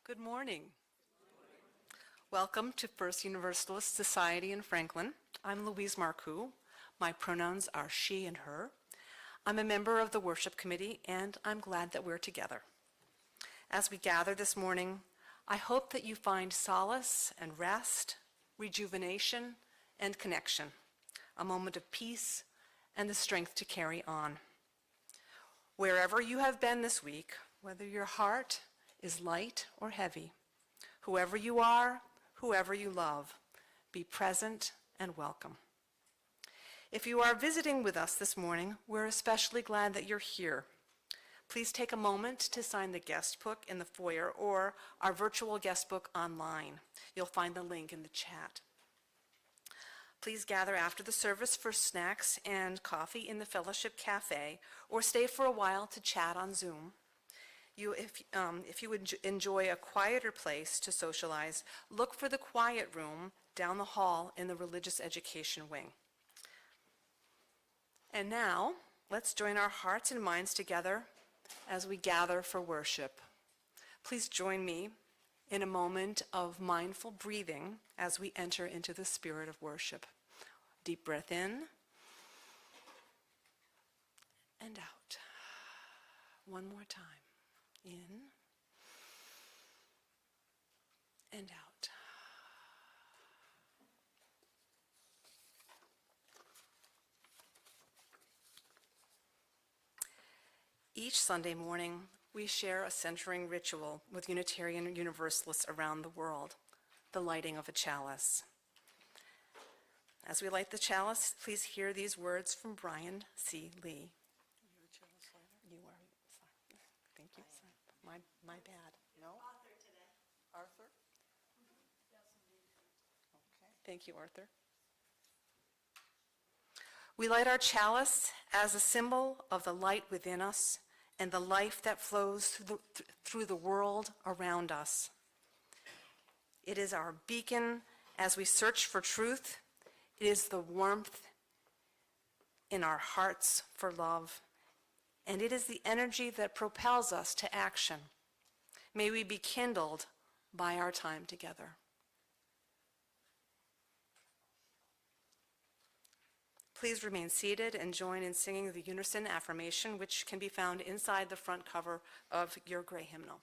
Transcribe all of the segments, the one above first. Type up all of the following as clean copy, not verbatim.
Good morning. Welcome to First Universalist Society in Franklin. I'm Louise Marcoux. My pronouns are she and her. I'm a member of the worship committee, and I'm glad that we're together. As we gather this morning, I hope that you find solace and rest, rejuvenation and connection, a moment of peace and the strength to carry on. Wherever you have been this week, whether your heart is light or heavy, whoever you are, whoever you love, be present and welcome. If you are visiting with us this morning, we're especially glad that you're here. Please take a moment to sign the guest book in the foyer or our virtual guest book online. You'll find the link in the chat. Please gather after the service for snacks and coffee in the Fellowship Cafe, or stay for a while to chat on Zoom. If you would enjoy a quieter place to socialize, look for the quiet room down the hall in the religious education wing. And now, let's join our hearts and minds together as we gather for worship. Please join me in a moment of mindful breathing as we enter into the spirit of worship. Deep breath in and out. One more time. In and out. Each Sunday morning, we share a centering ritual with Unitarian Universalists around the world, the lighting of a chalice. As we light the chalice, please hear these words from Brian C. Lee. You are. Sorry. Thank you. Sorry. My bad. No? Arthur today. Arthur? Okay. Thank you, Arthur. We light our chalice as a symbol of the light within us and the life that flows through the world around us. It is our beacon as we search for truth. It is the warmth in our hearts for love, and it is the energy that propels us to action. May we be kindled by our time together. Please remain seated and join in singing the unison affirmation, which can be found inside the front cover of your gray hymnal.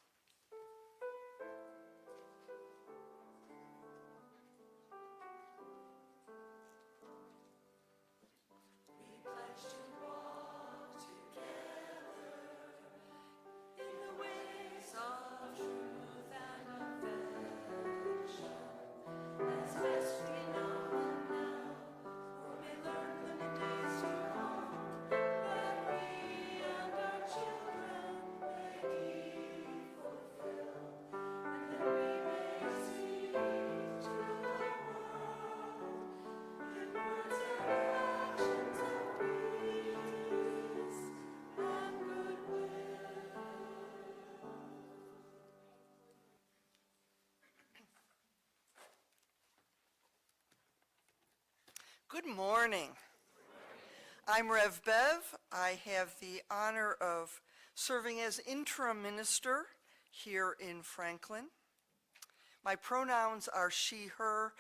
Good morning. I'm Rev Bev. I have the honor of serving as interim minister here in Franklin. My pronouns are she, her,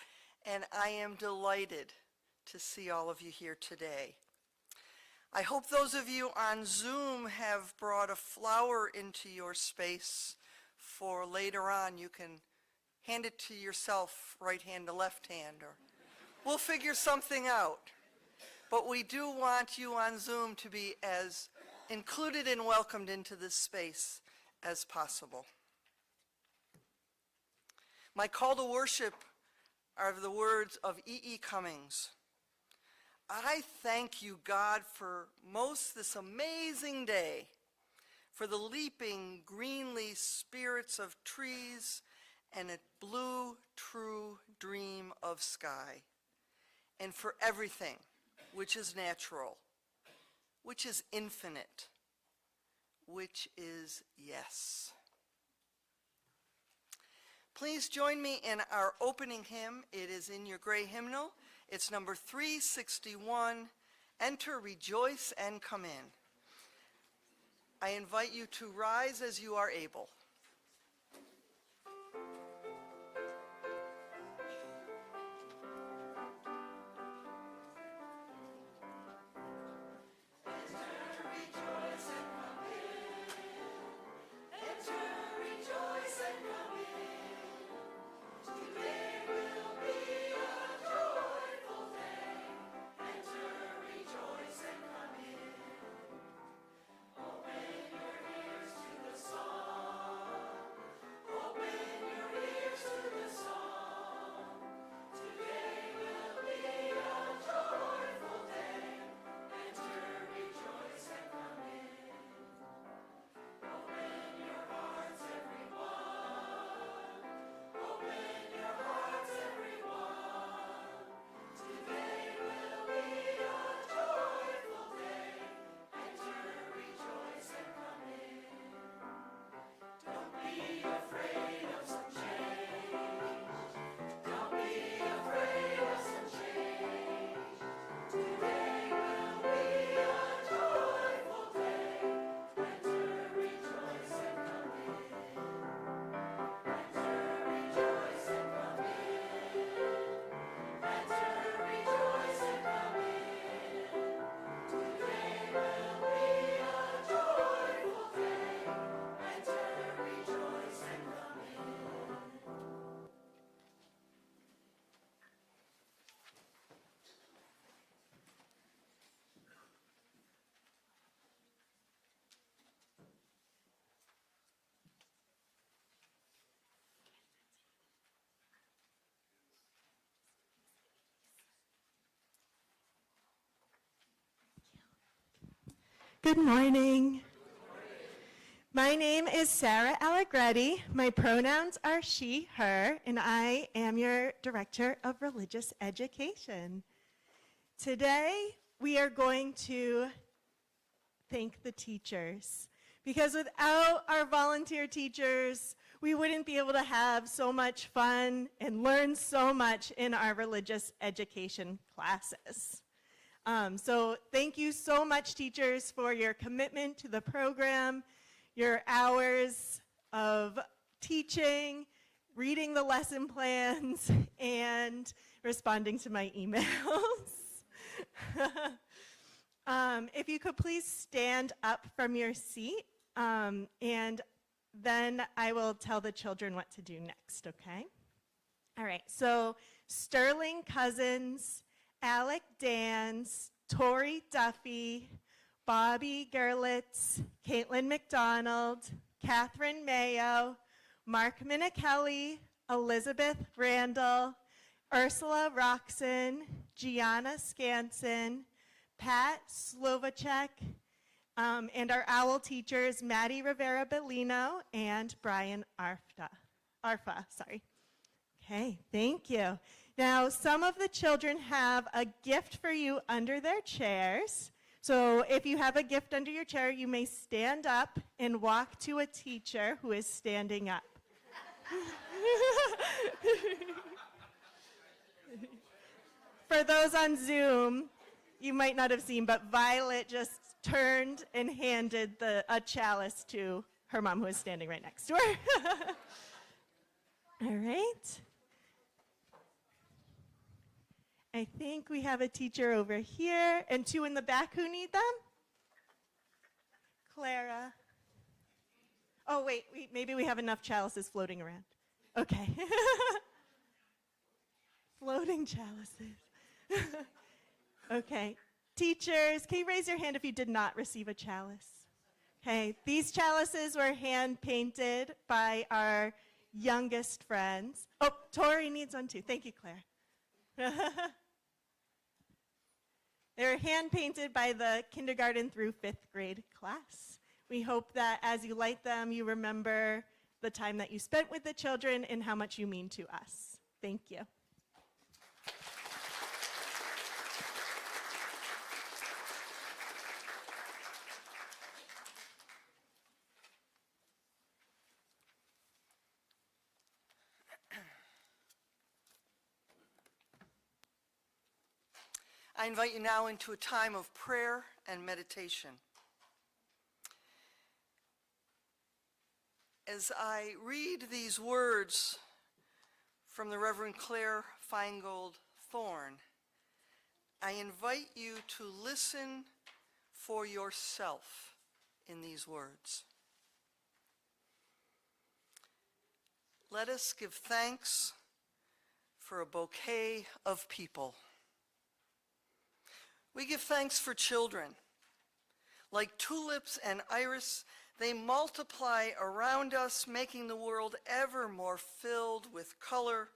and I am delighted to see all of you here today. I hope those of you on Zoom have brought a flower into your space for later on. You can hand it to yourself, right hand to left hand, or we'll figure something out. But we do want you on Zoom to be as included and welcomed into this space as possible. My call to worship are the words of E.E. Cummings. I thank you, God, for most this amazing day, for the leaping greenly spirits of trees and a blue, true dream of sky, and for everything which is natural, which is infinite, which is yes. Please join me in our opening hymn. It is in your gray hymnal. It's number 361, Enter, Rejoice, and Come In. I invite you to rise as you are able. Good morning. My name is Sarah Allegretti. My pronouns are she, her, and I am your Director of Religious Education. Today, we are going to thank the teachers, because without our volunteer teachers, we wouldn't be able to have so much fun and learn so much in our religious education classes. So thank you so much, teachers, for your commitment to the program, your hours of teaching, reading the lesson plans, and responding to my emails. If you could please stand up from your seat, and then I will tell the children what to do next, okay? All right, so Sterling Cousins, Alec Dans, Tori Duffy, Bobby Gerlitz, Caitlin McDonald, Catherine Mayo, Mark Minichelli, Elizabeth Randall, Ursula Roxon, Gianna Skansen, Pat Slovacek, and our OWL teachers, Maddie Rivera Bellino and Brian Arfa. Okay, thank you. Now, some of the children have a gift for you under their chairs. So if you have a gift under your chair, you may stand up and walk to a teacher who is standing up. For those on Zoom, you might not have seen, but Violet just turned and handed a chalice to her mom, who is standing right next to her. All right. I think we have a teacher over here and two in the back who need them. Clara. Oh, wait, maybe we have enough chalices floating around. Okay. Floating chalices. Okay. Teachers, can you raise your hand if you did not receive a chalice? Okay, these chalices were hand painted by our youngest friends. Oh, Tori needs one too. Thank you, Claire. They were hand painted by the kindergarten through 5th grade class. We hope that as you light them, you remember the time that you spent with the children and how much you mean to us. Thank you. I invite you now into a time of prayer and meditation. As I read these words from the Reverend Claire Feingold Thorne, I invite you to listen for yourself in these words. Let us give thanks for a bouquet of people. We give thanks for children. Like tulips and iris, they multiply around us, making the world ever more filled with color,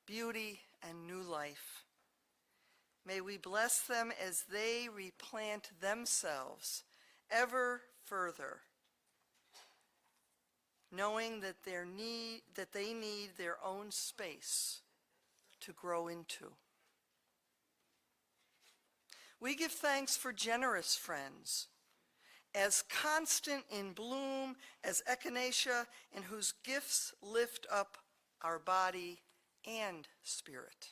beauty, and new life. May we bless them as they replant themselves ever further, knowing that they need their own space to grow into. We give thanks for generous friends, as constant in bloom as echinacea, and whose gifts lift up our body and spirit.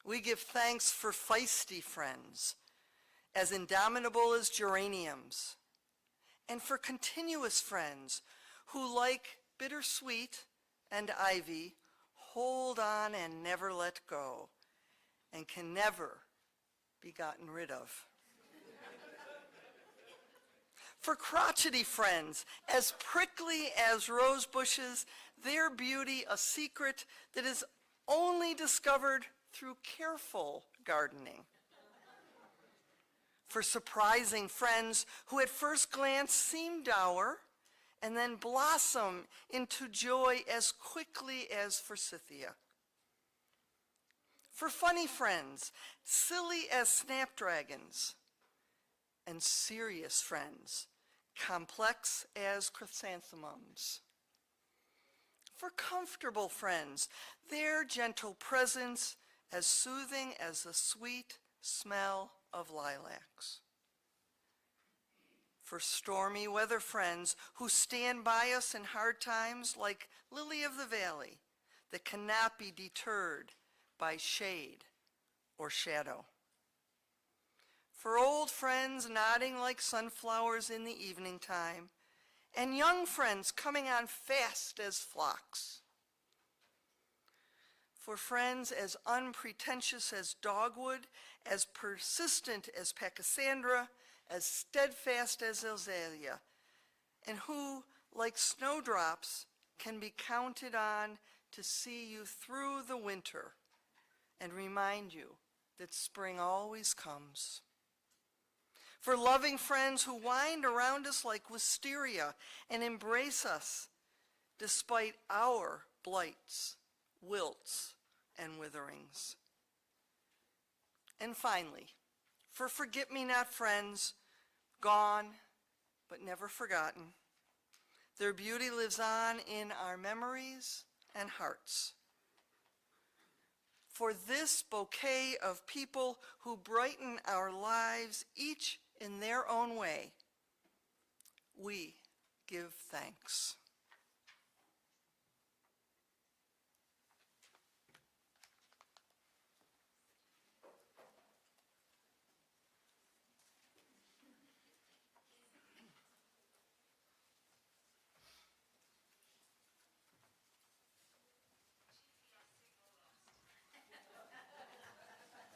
We give thanks for feisty friends, as indomitable as geraniums, and for continuous friends who, like bittersweet and ivy, hold on and never let go, and can never be gotten rid of. For crotchety friends, as prickly as rose bushes, their beauty a secret that is only discovered through careful gardening. For surprising friends who at first glance seem dour and then blossom into joy as quickly as forsythia. For funny friends, silly as snapdragons, and serious friends, complex as chrysanthemums. For comfortable friends, their gentle presence as soothing as the sweet smell of lilacs. For stormy weather friends who stand by us in hard times like lily of the valley that cannot be deterred by shade or shadow. For old friends nodding like sunflowers in the evening time, and young friends coming on fast as flocks. For friends as unpretentious as dogwood, as persistent as pachysandra, as steadfast as azalea, and who, like snowdrops, can be counted on to see you through the winter and remind you that spring always comes. For loving friends who wind around us like wisteria and embrace us despite our blights, wilts, and witherings. And finally, for forget-me-not friends, gone but never forgotten. Their beauty lives on in our memories and hearts. For this bouquet of people who brighten our lives, each in their own way, we give thanks.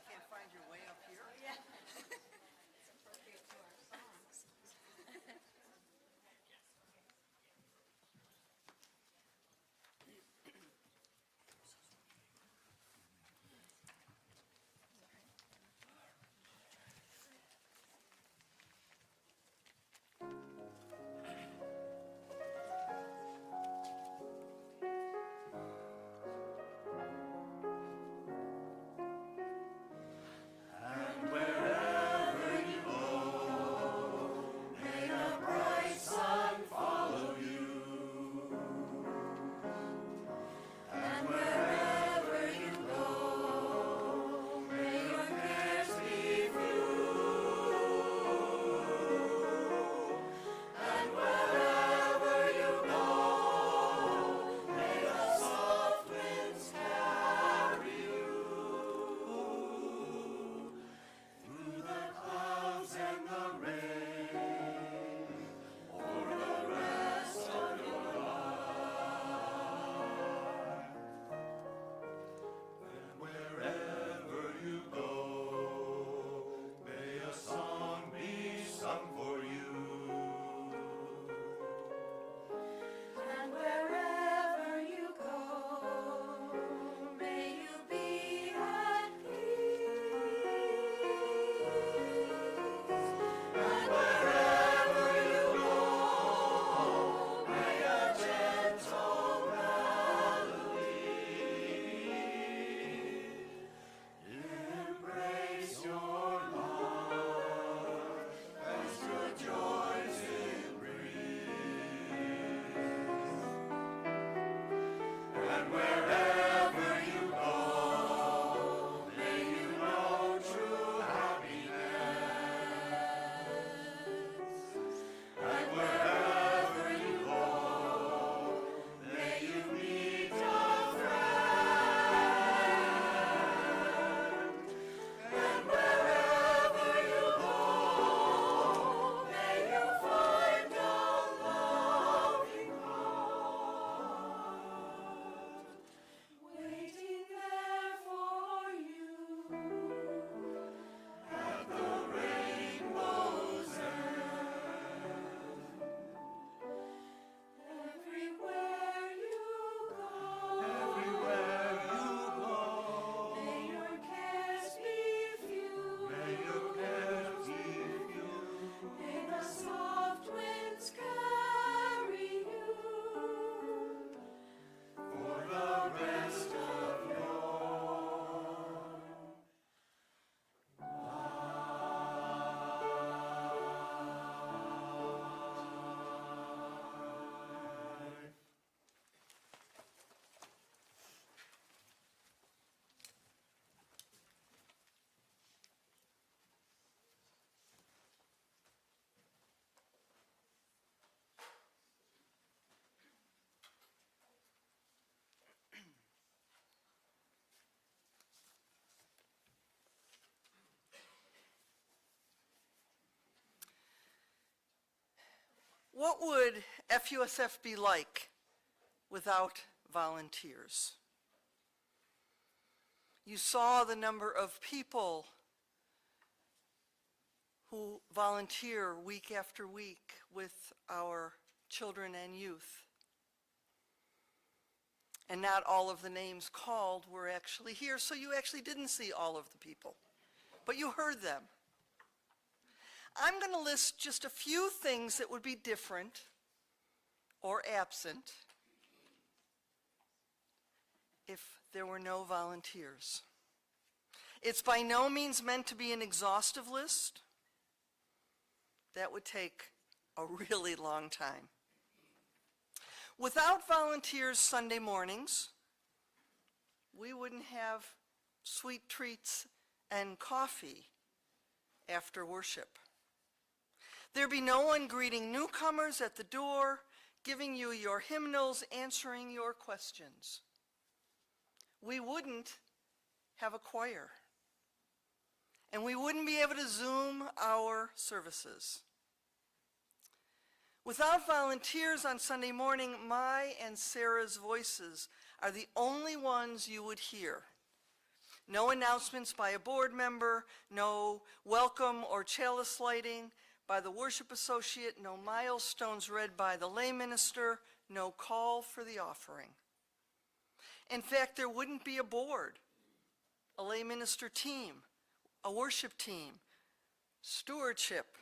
Can't find your way up here? Yeah. What would FUSF be like without volunteers? You saw the number of people who volunteer week after week with our children and youth. And not all of the names called were actually here, so you actually didn't see all of the people, but you heard them. I'm going to list just a few things that would be different or absent if there were no volunteers. It's by no means meant to be an exhaustive list. That would take a really long time. Without volunteers Sunday mornings, we wouldn't have sweet treats and coffee after worship. There'd be no one greeting newcomers at the door, giving you your hymnals, answering your questions. We wouldn't have a choir. And we wouldn't be able to Zoom our services. Without volunteers on Sunday morning, my and Sarah's voices are the only ones you would hear. No announcements by a board member, no welcome or chalice lighting by the worship associate, no milestones read by the lay minister, no call for the offering. In fact, there wouldn't be a board, a lay minister team, a worship team, stewardship,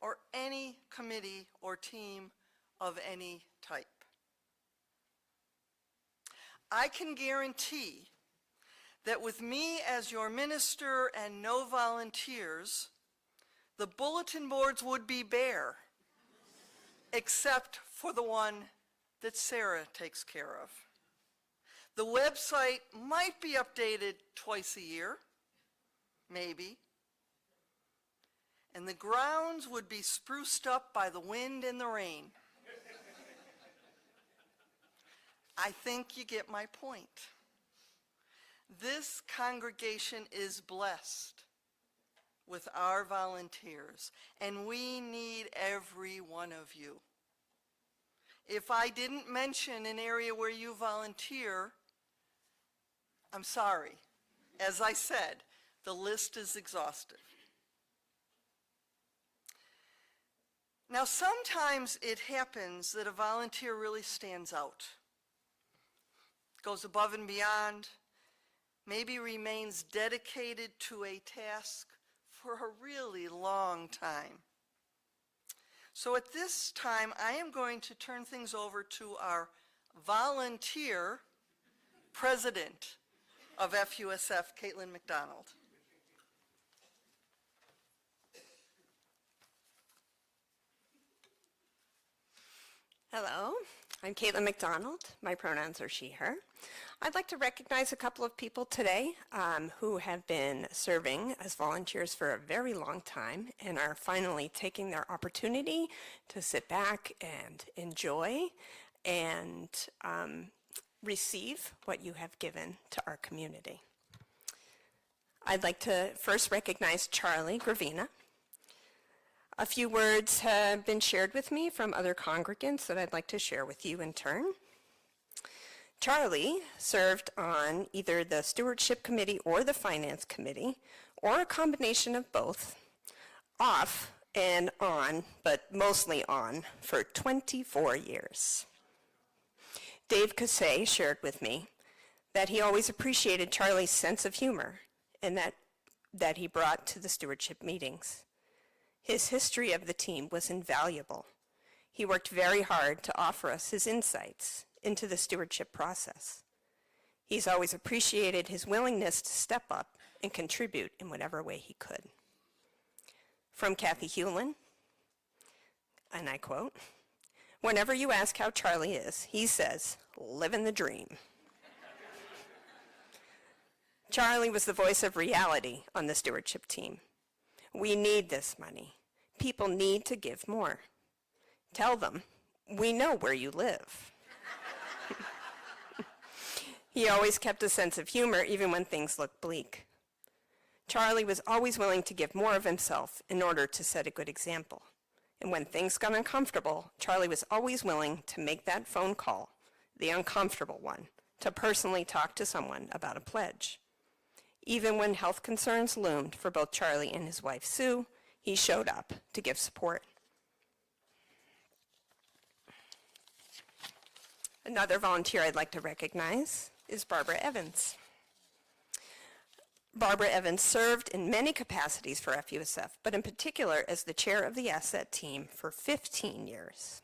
or any committee or team of any type. I can guarantee that with me as your minister and no volunteers, the bulletin boards would be bare, except for the one that Sarah takes care of. The website might be updated twice a year, maybe. And the grounds would be spruced up by the wind and the rain. I think you get my point. This congregation is blessed with our volunteers, and we need every one of you. If I didn't mention an area where you volunteer, I'm sorry. As I said, the list is exhaustive. Now, sometimes it happens that a volunteer really stands out, goes above and beyond, maybe remains dedicated to a task for a really long time. So at this time, I am going to turn things over to our volunteer president of FUSF, Caitlin McDonald. Hello, I'm Caitlin McDonald. My pronouns are she, her. I'd like to recognize a couple of people today who have been serving as volunteers for a very long time and are finally taking their opportunity to sit back and enjoy and receive what you have given to our community. I'd like to first recognize Charlie Gravina. A few words have been shared with me from other congregants that I'd like to share with you in turn. Charlie served on either the Stewardship Committee or the Finance Committee, or a combination of both, off and on, but mostly on, for 24 years. Dave Cassay shared with me that he always appreciated Charlie's sense of humor and that he brought to the stewardship meetings. His history of the team was invaluable. He worked very hard to offer us his insights into the stewardship process. He's always appreciated his willingness to step up and contribute in whatever way he could. From Kathy Hewlin, and I quote, "Whenever you ask how Charlie is, he says, 'Living the dream.'" Charlie was the voice of reality on the stewardship team. We need this money. People need to give more. Tell them, we know where you live. He always kept a sense of humor even when things looked bleak. Charlie was always willing to give more of himself in order to set a good example. And when things got uncomfortable, Charlie was always willing to make that phone call, the uncomfortable one, to personally talk to someone about a pledge. Even when health concerns loomed for both Charlie and his wife Sue, he showed up to give support. Another volunteer I'd like to recognize is Barbara Evans. Barbara Evans served in many capacities for FUSF, but in particular as the chair of the asset team for 15 years.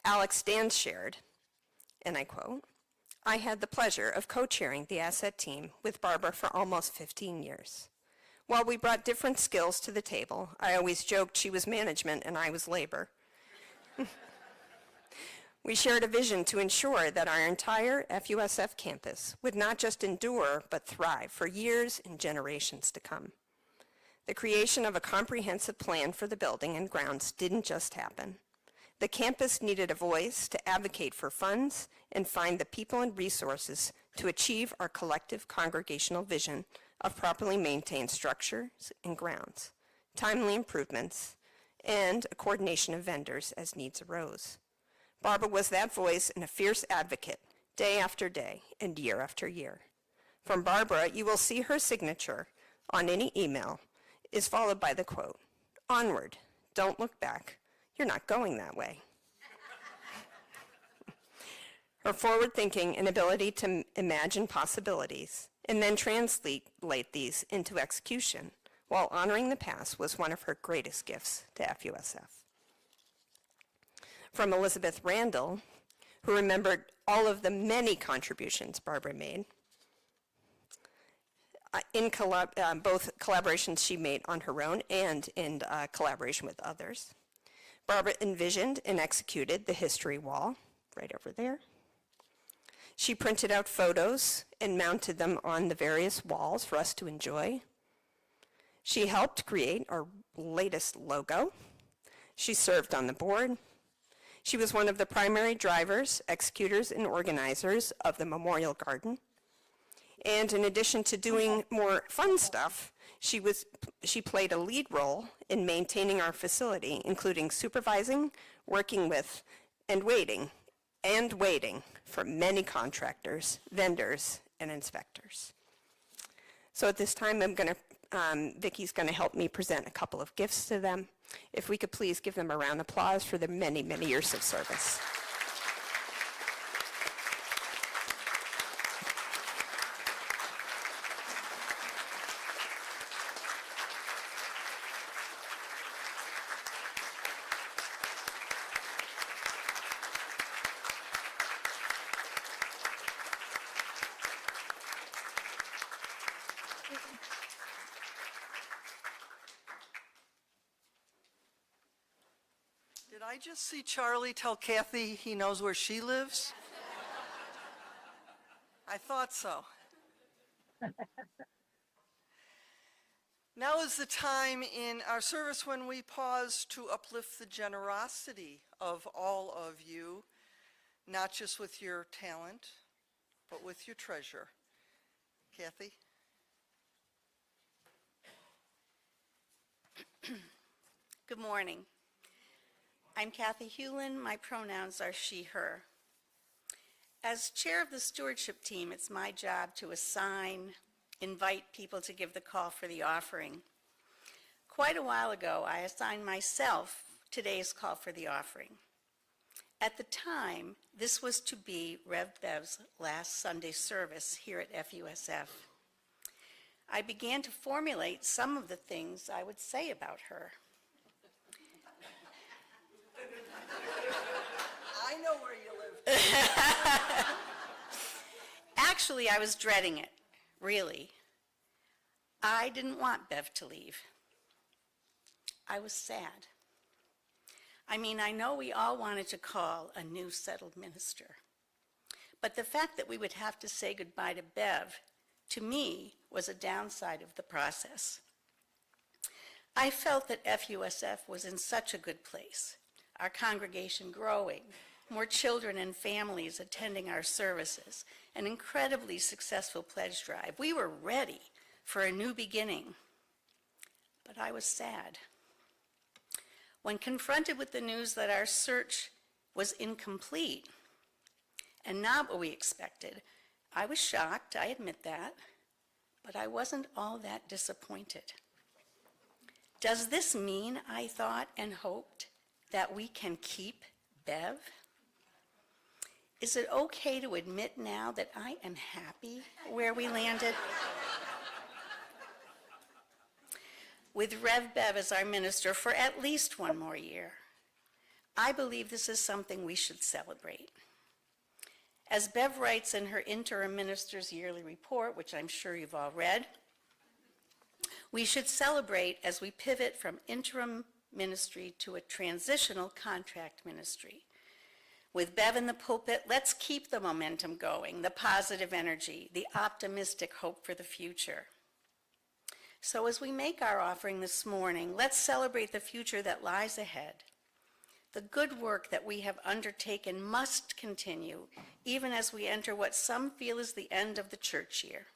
Alex Stans shared, and I quote, "I had the pleasure of co-chairing the asset team with Barbara for almost 15 years. While we brought different skills to the table, I always joked she was management and I was labor. We shared a vision to ensure that our entire FUSF campus would not just endure, but thrive for years and generations to come. The creation of a comprehensive plan for the building and grounds didn't just happen. The campus needed a voice to advocate for funds and find the people and resources to achieve our collective congregational vision of properly maintained structures and grounds, timely improvements, and a coordination of vendors as needs arose. Barbara was that voice and a fierce advocate day after day and year after year. From Barbara, you will see her signature on any email is followed by the quote, "Onward, don't look back. You're not going that way." Her forward thinking and ability to imagine possibilities and then translate these into execution while honoring the past was one of her greatest gifts to FUSF. From Elizabeth Randall, who remembered all of the many contributions Barbara made, in both collaborations she made on her own and in collaboration with others. Barbara envisioned and executed the history wall, right over there. She printed out photos and mounted them on the various walls for us to enjoy. She helped create our latest logo. She served on the board. She was one of the primary drivers, executors, and organizers of the Memorial Garden. And in addition to doing more fun stuff, she played a lead role in maintaining our facility, including supervising, working with, and waiting for many contractors, vendors, and inspectors. So at this time, Vicky's going to help me present a couple of gifts to them. If we could please give them a round of applause for their many, many years of service. Did I just see Charlie tell Kathy he knows where she lives? I thought so. Now is the time in our service when we pause to uplift the generosity of all of you, not just with your talent, but with your treasure. Kathy? Good morning. I'm Kathy Hewlin. My pronouns are she, her. As chair of the stewardship team, it's my job to invite people to give the call for the offering. Quite a while ago, I assigned myself today's call for the offering. At the time, this was to be Rev Bev's last Sunday service here at FUSF. I began to formulate some of the things I would say about her. I know where you live. Actually, I was dreading it, really. I didn't want Bev to leave. I was sad. I mean, I know we all wanted to call a new settled minister, but the fact that we would have to say goodbye to Bev, to me, was a downside of the process. I felt that FUSF was in such a good place, our congregation growing, more children and families attending our services, an incredibly successful pledge drive. We were ready for a new beginning, but I was sad. When confronted with the news that our search was incomplete and not what we expected, I was shocked, I admit that, but I wasn't all that disappointed. Does this mean, I thought and hoped, that we can keep Bev? Is it okay to admit now that I am happy where we landed? With Rev Bev as our minister for at least one more year, I believe this is something we should celebrate. As Bev writes in her interim minister's yearly report, which I'm sure you've all read, we should celebrate as we pivot from interim ministry to a transitional contract ministry. With Bev in the pulpit, let's keep the momentum going, the positive energy, the optimistic hope for the future. So as we make our offering this morning, let's celebrate the future that lies ahead. The good work that we have undertaken must continue, even as we enter what some feel is the end of the church year.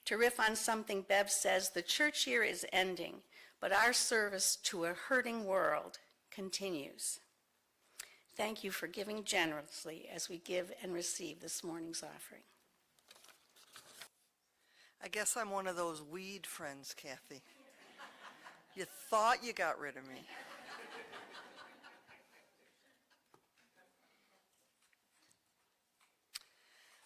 To riff on something Bev says, the church year is ending, but our service to a hurting world continues. Thank you for giving generously as we give and receive this morning's offering. I guess I'm one of those weed friends, Kathy. You thought you got rid of me.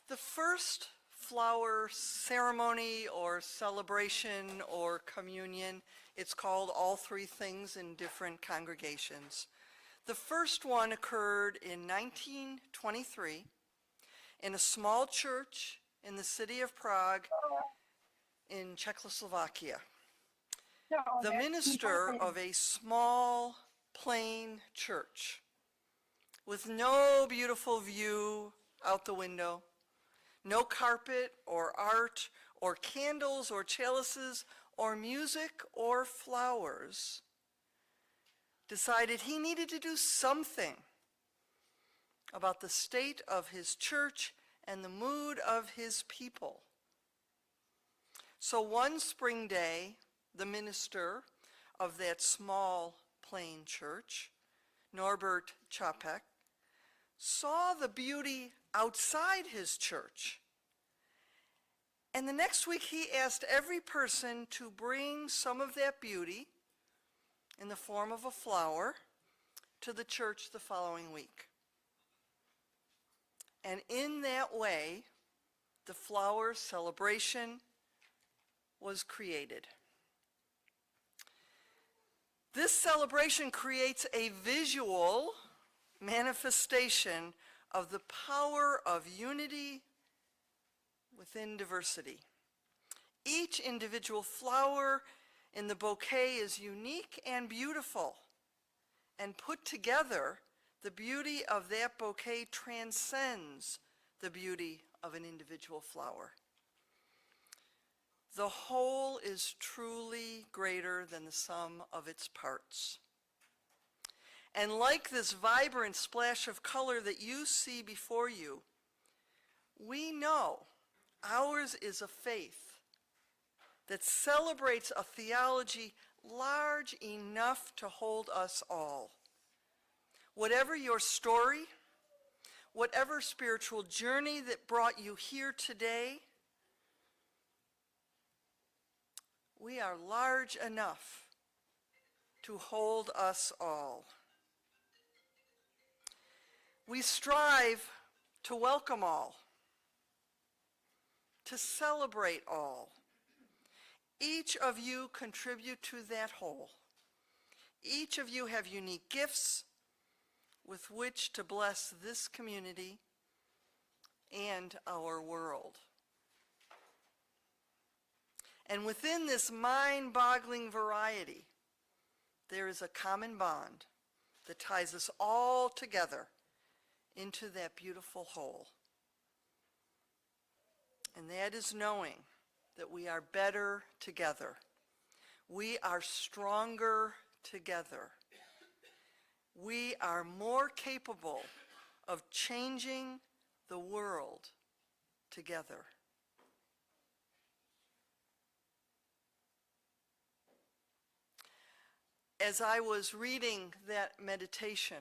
The first flower ceremony or celebration or communion, it's called all three things in different congregations. The first one occurred in 1923 in a small church in the city of Prague in Czechoslovakia. The minister of a small, plain church with no beautiful view out the window, no carpet or art or candles or chalices or music or flowers, decided he needed to do something about the state of his church and the mood of his people. So one spring day, the minister of that small, plain church, Norbert Čapek, saw the beauty outside his church. And the next week he asked every person to bring some of that beauty in the form of a flower to the church the following week. And in that way, the flower celebration was created. This celebration creates a visual manifestation of the power of unity within diversity. Each individual flower in the bouquet is unique and beautiful, and put together, the beauty of that bouquet transcends the beauty of an individual flower. The whole is truly greater than the sum of its parts. And like this vibrant splash of color that you see before you, we know ours is a faith that celebrates a theology large enough to hold us all. Whatever your story, whatever spiritual journey that brought you here today, we are large enough to hold us all. We strive to welcome all, to celebrate all. Each of you contribute to that whole. Each of you have unique gifts with which to bless this community and our world. And within this mind-boggling variety, there is a common bond that ties us all together into that beautiful whole. And that is knowing that we are better together. We are stronger together. We are more capable of changing the world together. As I was reading that meditation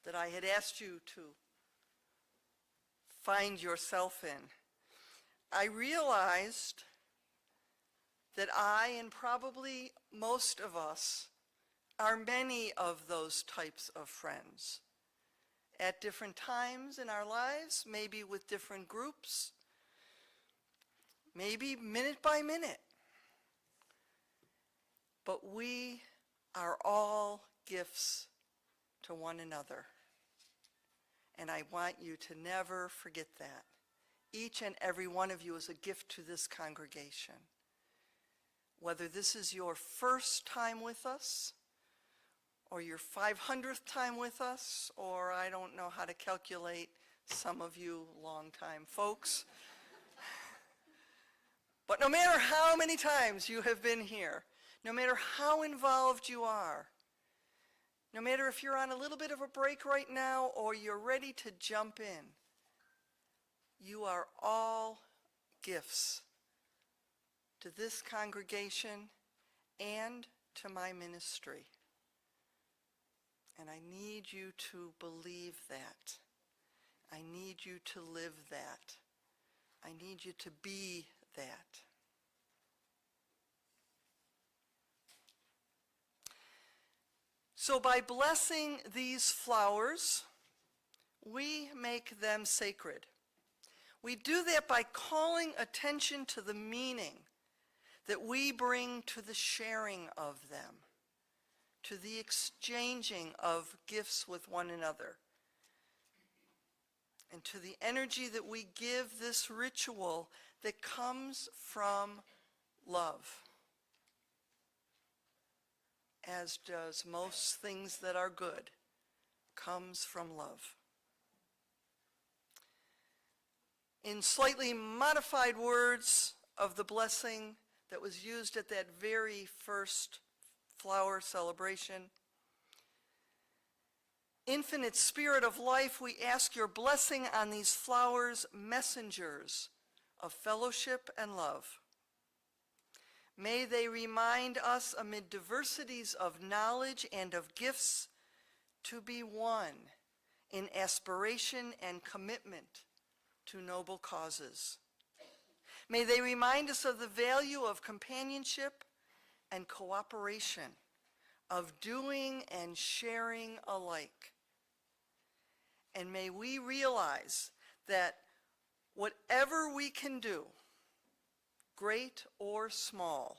that I had asked you to find yourself in, I realized that I, and probably most of us, are many of those types of friends. At different times in our lives, maybe with different groups, maybe minute by minute. But we are all gifts to one another. And I want you to never forget that. Each and every one of you is a gift to this congregation. Whether this is your first time with us, or your 500th time with us, or I don't know how to calculate some of you longtime folks. But no matter how many times you have been here, no matter how involved you are, no matter if you're on a little bit of a break right now or you're ready to jump in, you are all gifts to this congregation and to my ministry. And I need you to believe that. I need you to live that. I need you to be that. So by blessing these flowers, we make them sacred. We do that by calling attention to the meaning that we bring to the sharing of them, to the exchanging of gifts with one another, and to the energy that we give this ritual that comes from love, as does most things that are good, comes from love. In slightly modified words of the blessing that was used at that very first flower celebration, Infinite Spirit of Life, we ask your blessing on these flowers, messengers of fellowship and love. May they remind us amid diversities of knowledge and of gifts to be one in aspiration and commitment to noble causes. May they remind us of the value of companionship and cooperation, of doing and sharing alike. And may we realize that whatever we can do, great or small,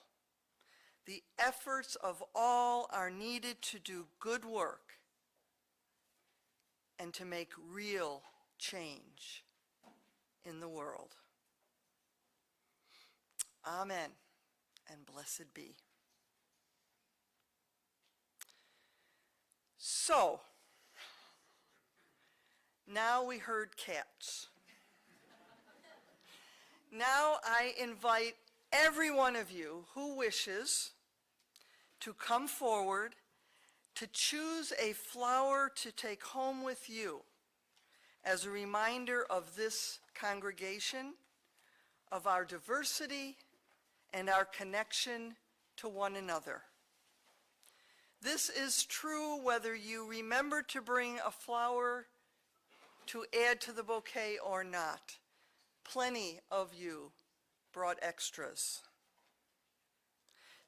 the efforts of all are needed to do good work and to make real change in the world. Amen, and blessed be. So, now we heard cats. Now I invite every one of you who wishes to come forward to choose a flower to take home with you as a reminder of this congregation, of our diversity, and our connection to one another. This is true whether you remember to bring a flower to add to the bouquet or not. Plenty of you brought extras.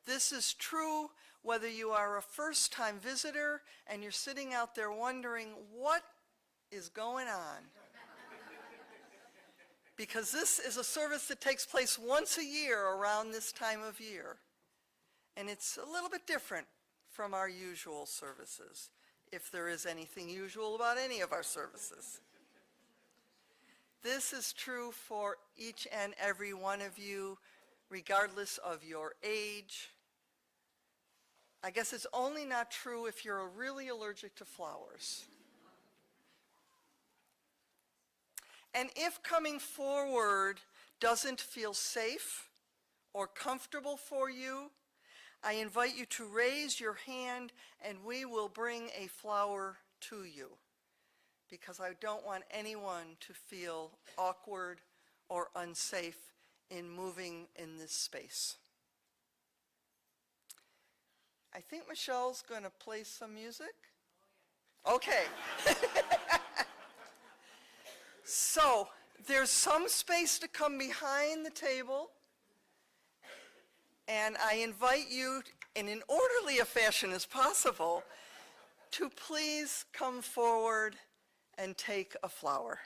This is true whether you are a first-time visitor and you're sitting out there wondering what is going on. Because this is a service that takes place once a year around this time of year. And it's a little bit different from our usual services, if there is anything usual about any of our services. This is true for each and every one of you, regardless of your age. I guess it's only not true if you're really allergic to flowers. And if coming forward doesn't feel safe or comfortable for you, I invite you to raise your hand and we will bring a flower to you, because I don't want anyone to feel awkward or unsafe in moving in this space. I think Michelle's going to play some music. Okay. So, there's some space to come behind the table, and I invite you, in an orderly a fashion as possible, to please come forward and take a flower.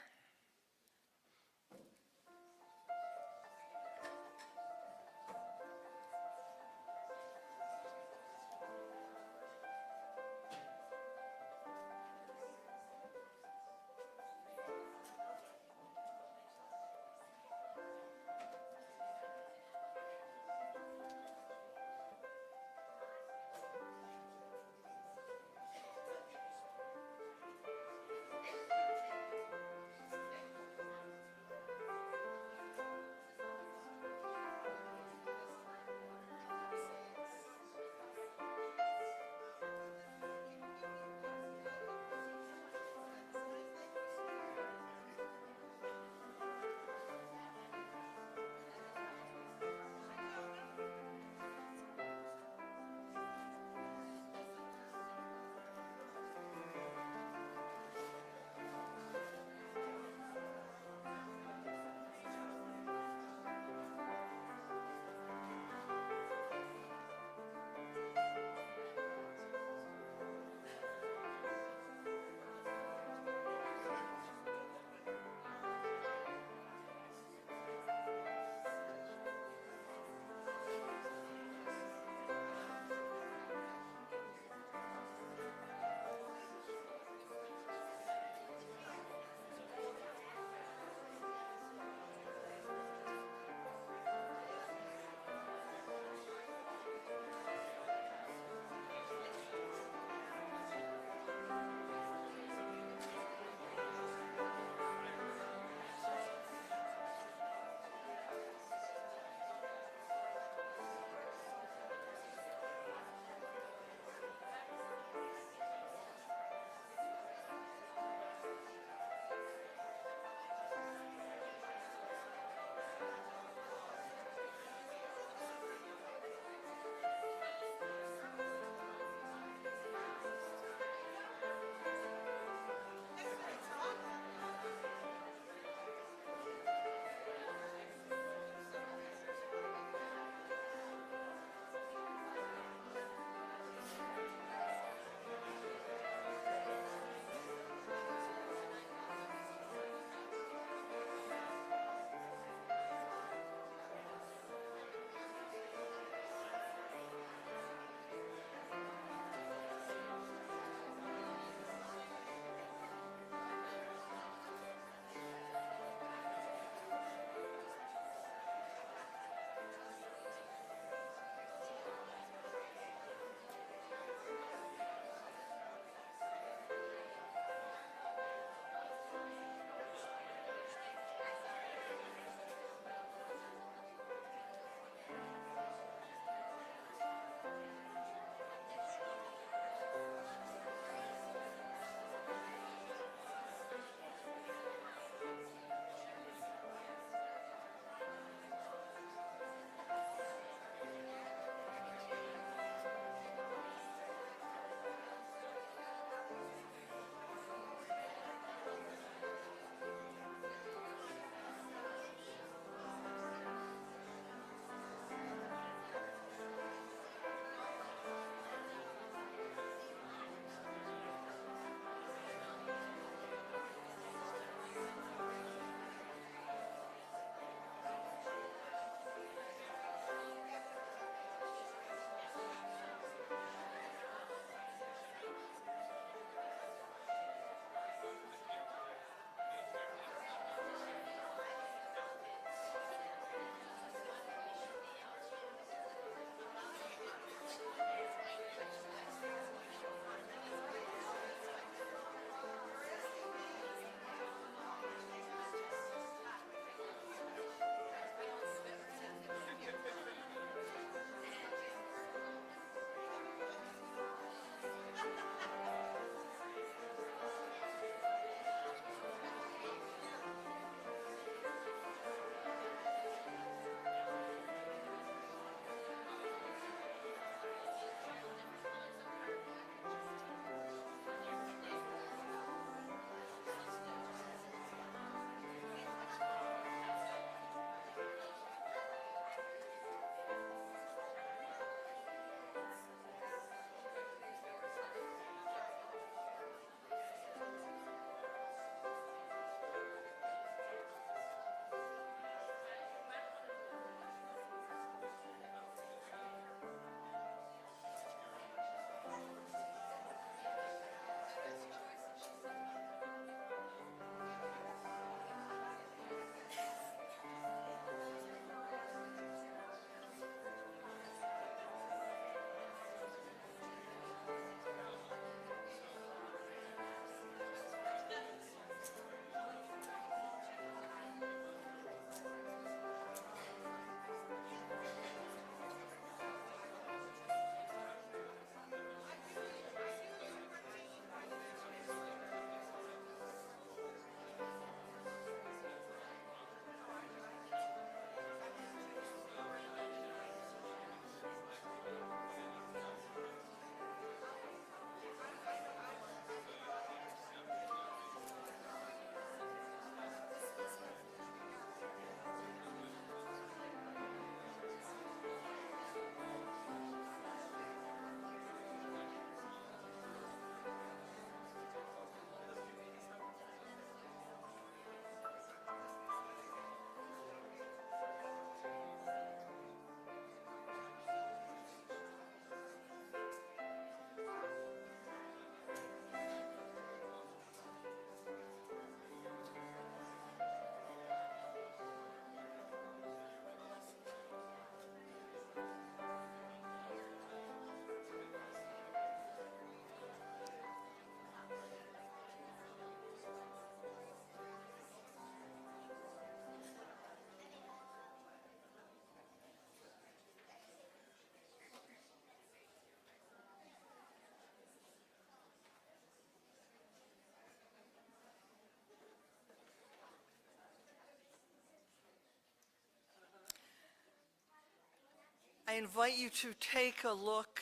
invite you to take a look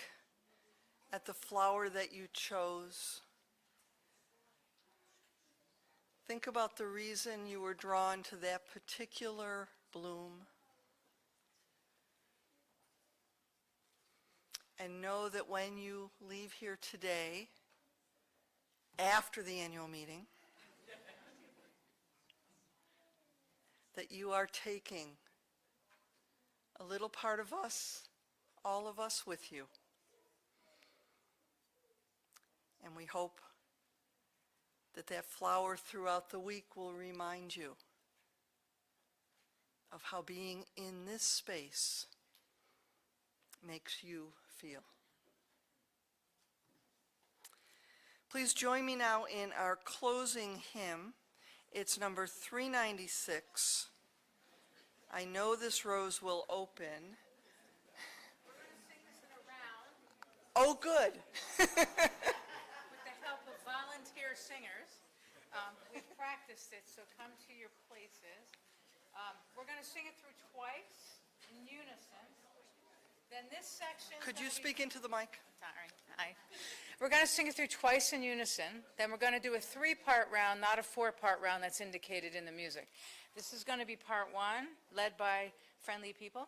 at the flower that you chose. Think about the reason you were drawn to that particular bloom. And know that when you leave here today, after the annual meeting, that you are taking a little part of us, all of us with you. And we hope that that flower throughout the week will remind you of how being in this space makes you feel. Please join me now in our closing hymn. It's number 396. I know this rose will open. We're going to sing this in a round Oh, good. with the help of volunteer singers. We've practiced it, so come to your places. We're going to sing it through twice in unison. Then this section. Could you speak into the mic? Sorry. Hi. We're going to sing it through twice in unison. Then we're going to do a 3-part round, not a 4-part round that's indicated in the music. This is going to be part 1, led by friendly people.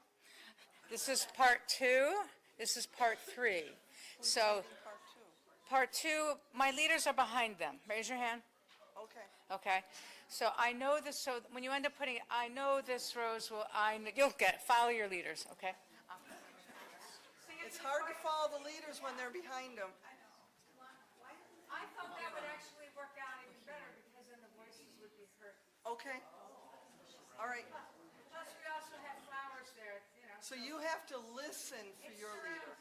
This is part 2. This is part 3. So part 2, my leaders are behind them. Raise your hand. Okay. Okay. So I know this, so when you end up putting, I know this rose will, you'll get it. Follow your leaders, okay? It's hard to follow the leaders when they're behind them. I thought that would actually work out even better because then the voices would be heard. Okay. All right. Plus, we also have flowers there, you know. So you have to listen for your leader.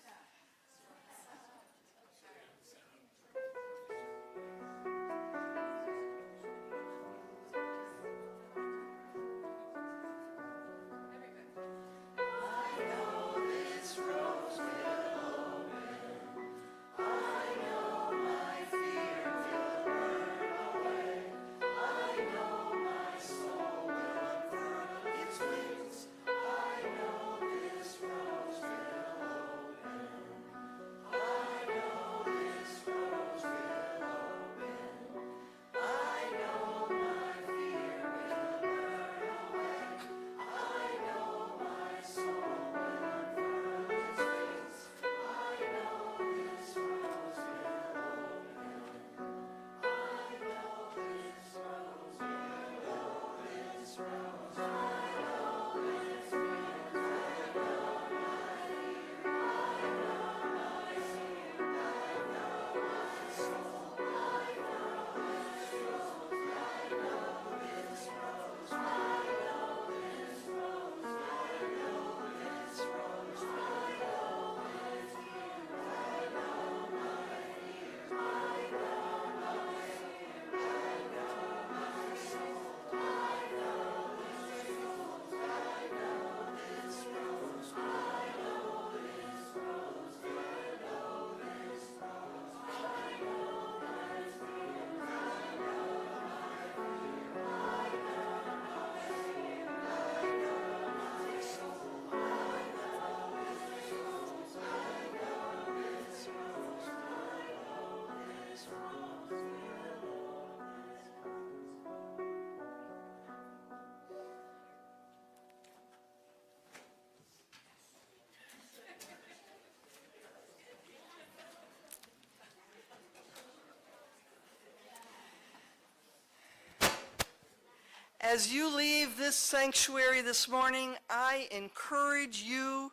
As you leave this sanctuary this morning, I encourage you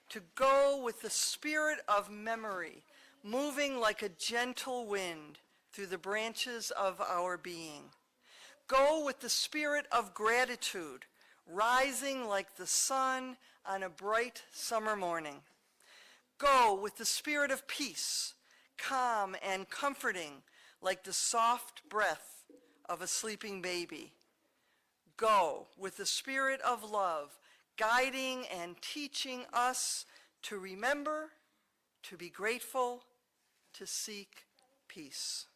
to go with the spirit of memory, moving like a gentle wind through the branches of our being. Go with the spirit of gratitude, rising like the sun on a bright summer morning. Go with the spirit of peace, calm and comforting like the soft breath of a sleeping baby. Go with the spirit of love, guiding and teaching us to remember, to be grateful, to seek peace.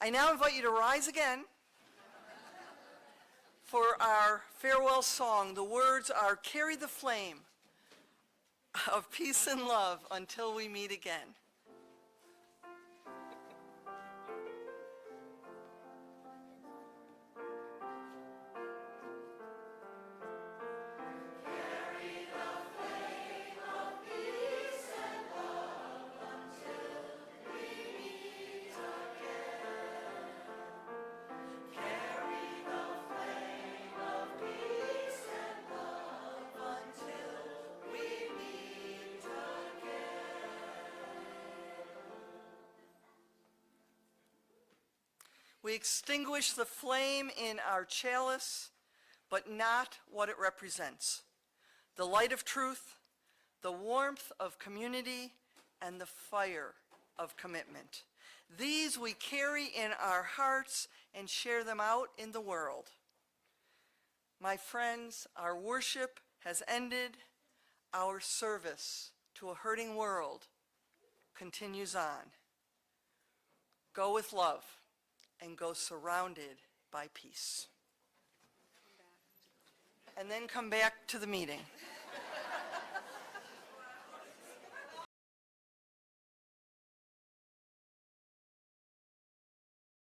I now invite you to rise again For our farewell song, the words are "Carry the flame of peace and love until we meet again." We extinguish the flame in our chalice, but not what it represents. The light of truth, the warmth of community, and the fire of commitment. These we carry in our hearts and share them out in the world. My friends, our worship has ended. Our service to a hurting world continues on. Go with love and go surrounded by peace. And then come back to the meeting.